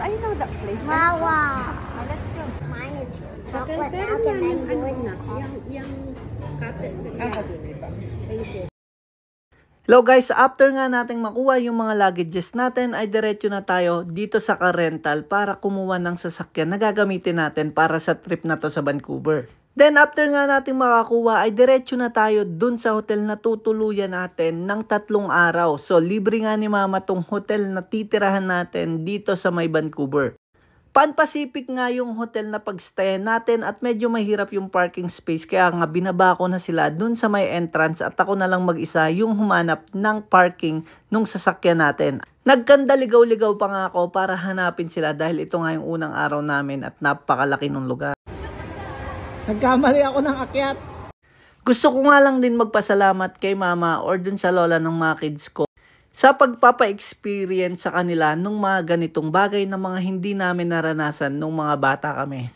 I know that place. Wawa. Let's go. Mine is chocolate milk and then yours is coffee. Hello guys, after nga nating makuha yung mga luggages natin ay diretso na tayo dito sa car rental para kumuha ng sasakyan na gagamitin natin para sa trip na to sa Vancouver. Then after nga nating makakuha ay diretso na tayo dun sa hotel na tutuluyan natin ng 3 araw. So libre nga ni mama tong hotel na titirahan natin dito sa may Vancouver. Pan Pacific nga yung hotel na pagstayan natin at medyo mahirap yung parking space kaya nga binaba ko na sila dun sa may entrance at ako na lang mag-isa yung humanap ng parking nung sasakyan natin. Nagkandaligaw-ligaw pa nga ako para hanapin sila dahil ito nga yung unang araw namin at napakalaki ng lugar. Nagkamali ako ng akyat. Gusto ko nga lang din magpasalamat kay mama or dun sa lola ng mga kids ko sa pagpapa-experience sa kanila nung mga ganitong bagay na mga hindi namin naranasan nung mga bata kami.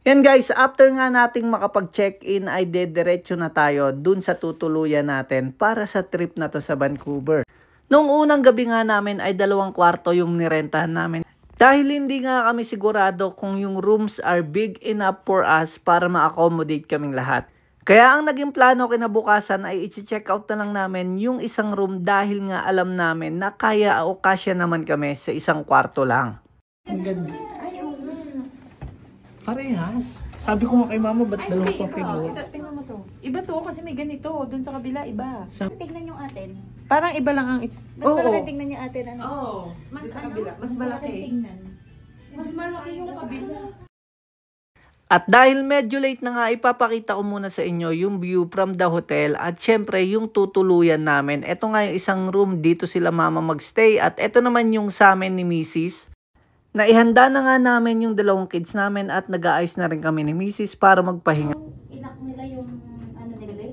Yan guys, after nga nating makapag-check-in ay dediretso na tayo dun sa tutuluyan natin para sa trip na to sa Vancouver. Nung unang gabi nga namin ay 2 kwarto yung nirentahan namin. Dahil hindi nga kami sigurado kung yung rooms are big enough for us para ma-accommodate kaming lahat. Kaya ang naging plano kinabukasan ay i-check out na lang namin yung isang room dahil nga alam namin na kaya o kasya naman kami sa 1 kwarto lang. Ang ganda. Parehas. Sabi ko nga kay mama, ba't 2 pa figure? Tingnan mo to. Iba to kasi may ganito. Doon sa kabila, iba. Tignan yung atin. Parang iba lang ang... Mas malaki tingnan yung atin. Ano? Oo. Mas sa kabila. Mas malaki. Mas malaki yung kabila. At dahil medyo late na nga, ipapakita ko muna sa inyo yung view from the hotel at syempre yung tutuluyan namin. Ito nga yung isang room, dito sila mama magstay at ito naman yung sa amin ni Mrs. Naihanda na nga namin yung 2 kids namin at nag-aayos na rin kami ni Mrs. para magpahinga. Inak nila yung ano nila ba?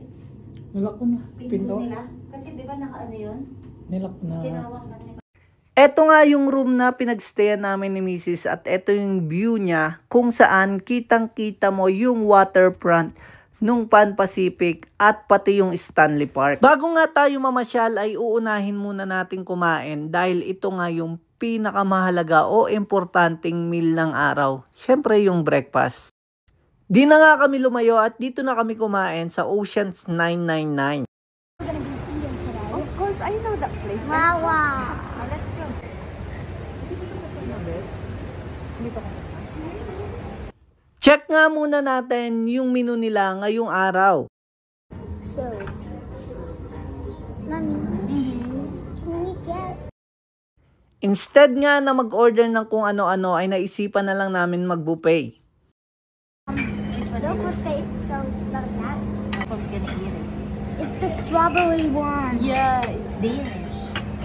Nilak ko na. Pinto nila? Kasi di ba naka-ano yun? Nilak na. Tinawag na nila. Ito nga yung room na pinagstayan namin ni Mrs. at ito yung view niya kung saan kitang-kita mo yung waterfront nung Pan Pacific at pati yung Stanley Park. Bago nga tayo mamasyal ay uunahin muna natin kumain dahil ito nga yung pinakamahalaga o importanteng meal ng araw. Syempre yung breakfast. Di na nga kami lumayo at dito na kami kumain sa Oceans 999. Of course, I know that place. Wawa. Let's go. Dito kasi. Check nga muna natin yung menu nila ngayong araw. So, Mommy, can we get... Instead nga na mag-order ng kung ano-ano ay naisipan na lang namin mag-buffet. Look, we'll say it's so like that. Who's gonna eat it? It's the strawberry one. Yeah, it's Danish.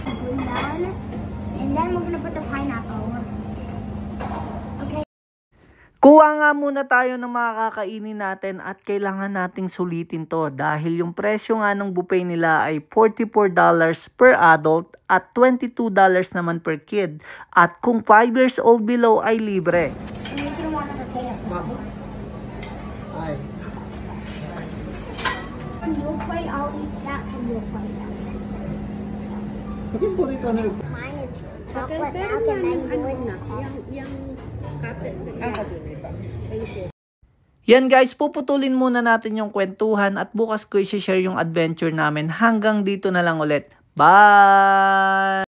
Green one. And then we're gonna put the pineapple. Okay. Kuha nga muna tayo ng mga kakainin natin at kailangan nating sulitin to dahil yung presyo nga ng buffet nila ay $44 per adult at $22 naman per kid. At kung 5 years old below ay libre. And you're gonna want to take it. Ay. When you play, I'll eat that and you'll play that. Pagin po rito na. Mine is chocolate milk and then yours is coffee. Yan guys, puputulin muna natin yung kwentuhan at bukas ko i-share yung adventure namin. Hanggang dito na lang ulit. Bye!